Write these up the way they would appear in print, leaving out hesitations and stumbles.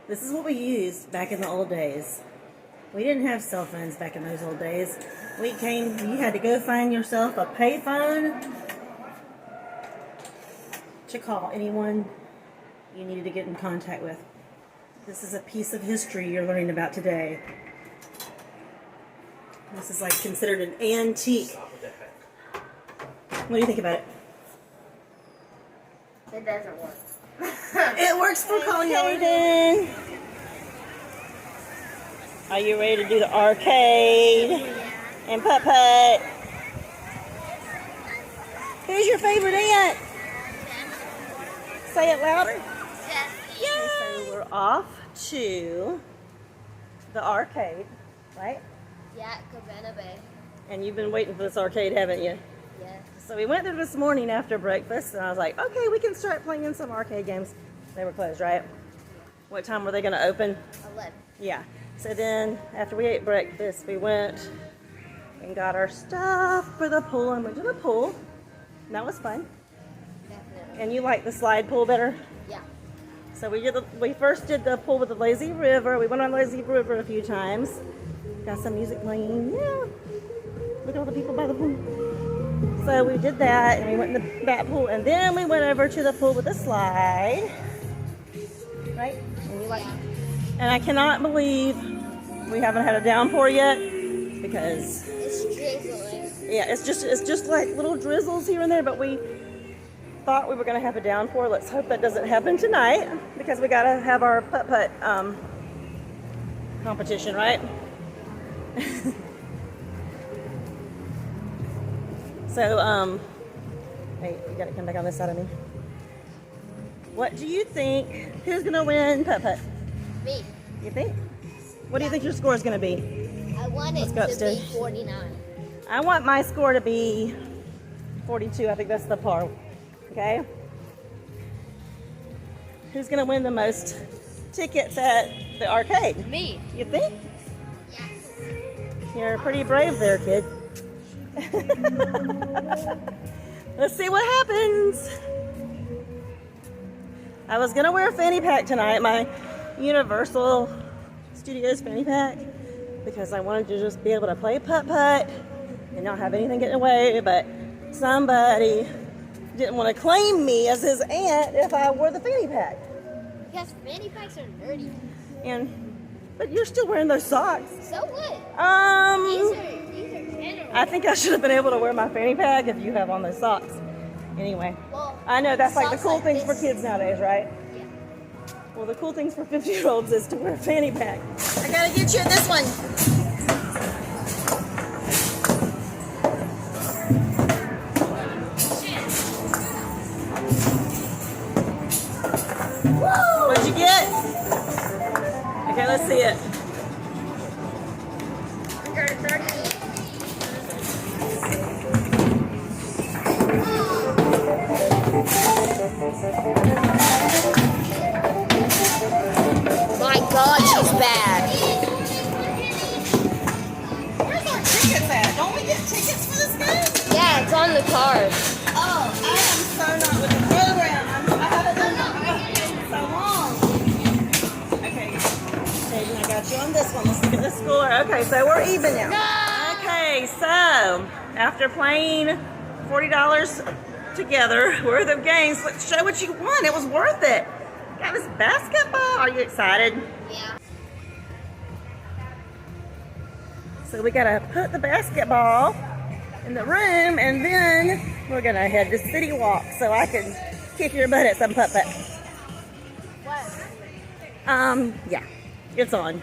This is what we used back in the old days. We didn't have cell phones back in those old days. You had to go find yourself a payphone to call anyone you needed to get in contact with. This is a piece of history you're learning about today. This is like considered an antique. What do you think about it? It doesn't work. It works for calling Aiden. Are you ready to do the arcade and putt-putt? Who's your favorite aunt? Say it louder. Yeah. So we're off to the arcade, right? Yeah, Cabana Bay. And you've been waiting for this arcade, haven't you? Yeah. So we went there this morning after breakfast, and I was like, okay, we can start playing some arcade games. They were closed, right? What time were they going to open? 11. Yeah. So then, after we ate breakfast, we went and got our stuff for the pool and went to the pool. And that was fun. Definitely. And you like the slide pool better? Yeah. So we first did the pool with the lazy river. We went on lazy river a few times. Got some music playing. Yeah. Look at all the people by the pool. So we did that, and we went in the back pool, and then we went over to the pool with the slide. Right? And you like? And I cannot believe we haven't had a downpour yet, because It's drizzling. yeah, it's just like little drizzles here and there, but we thought we were going to have a downpour. Let's hope that doesn't happen tonight, because we got to have our putt-putt competition, right? So, hey, you got to come back on this side of me. What do you think? Who's going to win putt-putt? Me. You think? What do you think your score is going to be? I want it Let's go to be upstairs. 49. I want my score to be 42. I think that's the par. Okay? Who's going to win the most tickets at the arcade? Me. You think? Yes. You're pretty brave there, kid. Let's see what happens. I was going to wear a fanny pack tonight, my Universal Studios fanny pack, because I wanted to just be able to play putt-putt and not have anything getting away, but somebody didn't want to claim me as his aunt if I wore the fanny pack. Because fanny packs are nerdy. But you're still wearing those socks. So what? These are general. I think I should have been able to wear my fanny pack if you have on those socks. Anyway, Well, I know that's like the socks cool like things for this. kids nowadays, right? Yeah. Well, the cool things for 50-year-olds is to wear a fanny pack. I gotta get you in this one. What'd you get? Okay, let's see it. My God, she's bad. Where's our tickets at? Don't we get tickets for this game? Yeah, it's on the card. Oh, I am so not with the program. I haven't done that in so long. Okay, Hayden, I got you on this one. Let's look at this score. Okay, so we're even now. No! Okay, so after playing $40 together worth of games, let's show what you won. It was worth it. That was basketball. Are you excited? Yeah. So we gotta put the basketball in the room, and then we're gonna head to City Walk so I can kick your butt at some putt-putt. What? Yeah, it's on.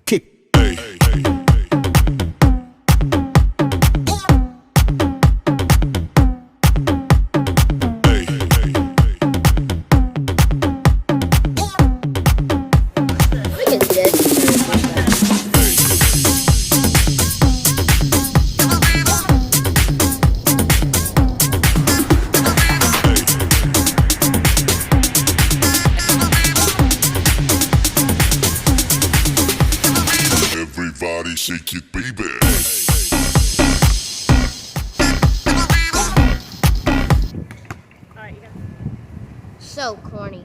Kick. We can do it. Everybody shake it, baby. All right, you got So corny.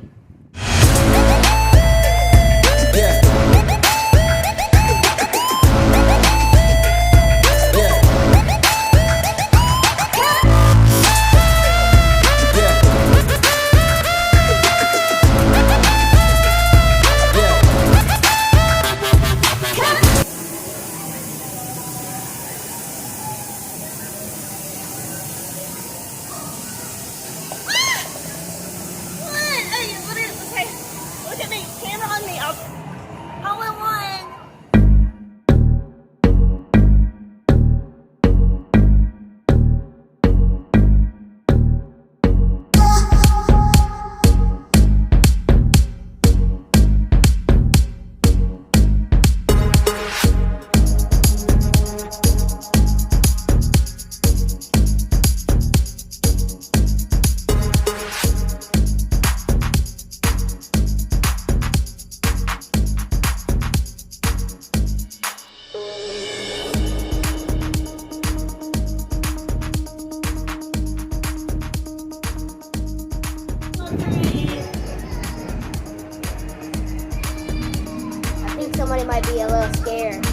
I think somebody might be a little scared.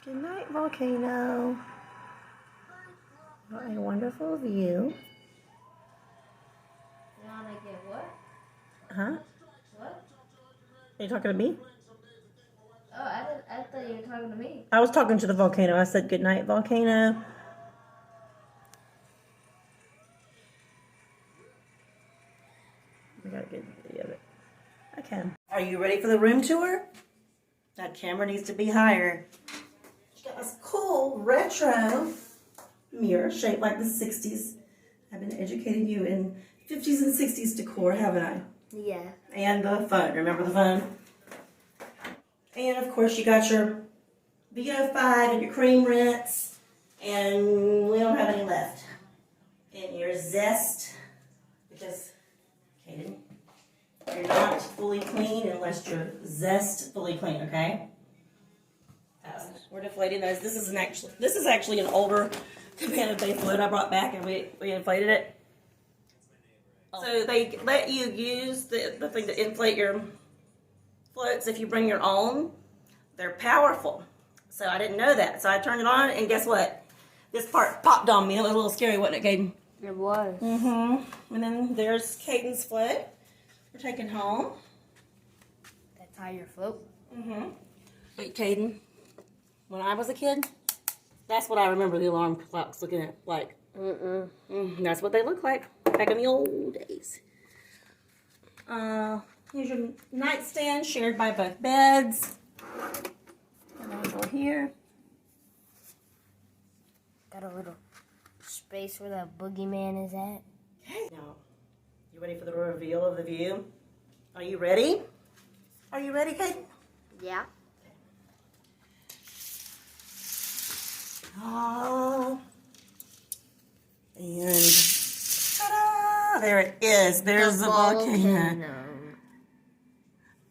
Good night, Volcano. What a wonderful view. You wanna get what? Huh? What? Are you talking to me? Oh, I thought you were talking to me. I was talking to the volcano. I said, good night, Volcano. We got a good video of it. Okay. Are you ready for the room tour? That camera needs to be higher. She got this cool retro mirror shaped like the 60s. I've been educating you in 50s and 60s decor, haven't I? Yeah. And the phone. Remember the phone? And of course you got your VO5 and your cream rinse. And we don't have any left. And your zest. Because, Kaden, you're not fully clean unless you're zest fully clean, okay? We're deflating those. This is actually an older Cabana Bay float I brought back, and we inflated it. So they let you use the thing to inflate your floats if you bring your own. They're powerful. So I didn't know that. So I turned it on, and guess what? This part popped on me. It was a little scary, wasn't it, Caden? It was. Mm-hmm. And then there's Caden's float. We're taking home. That's how you float. Mm-hmm. Wait, Caden. When I was a kid, that's what I remember the alarm clocks looking at like. That's what they look like back in the old days. Here's your nightstand shared by both beds. And then go here. Got a little space where the boogeyman is at. Okay. Now, you ready for the reveal of the view? Are you ready? Are you ready, Kate? Yeah. Oh. And ta-da! There it is. There's the volcano.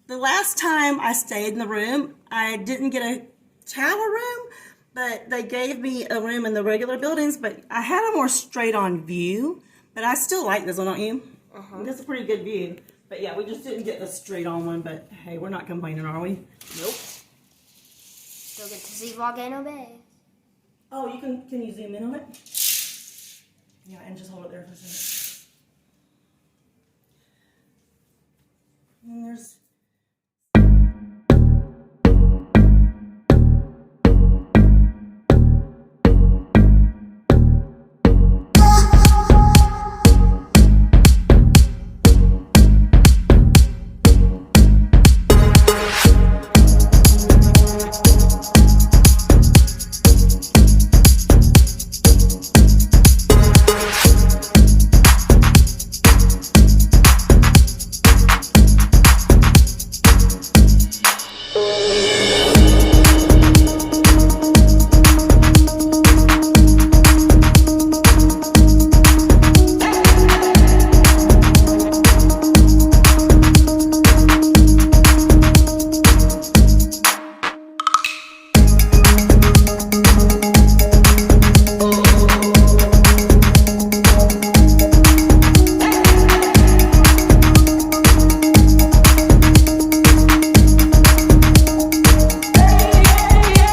The last time I stayed in the room, I didn't get a tower room, but they gave me a room in the regular buildings, but I had a more straight-on view, but I still like this one, don't you? This is a pretty good view. But yeah, we just didn't get the straight-on one, but hey, we're not complaining, are we? Nope. Still get to see Volcano Bay. Oh, can you zoom in on it? Yeah, and just hold it there for a second. And there's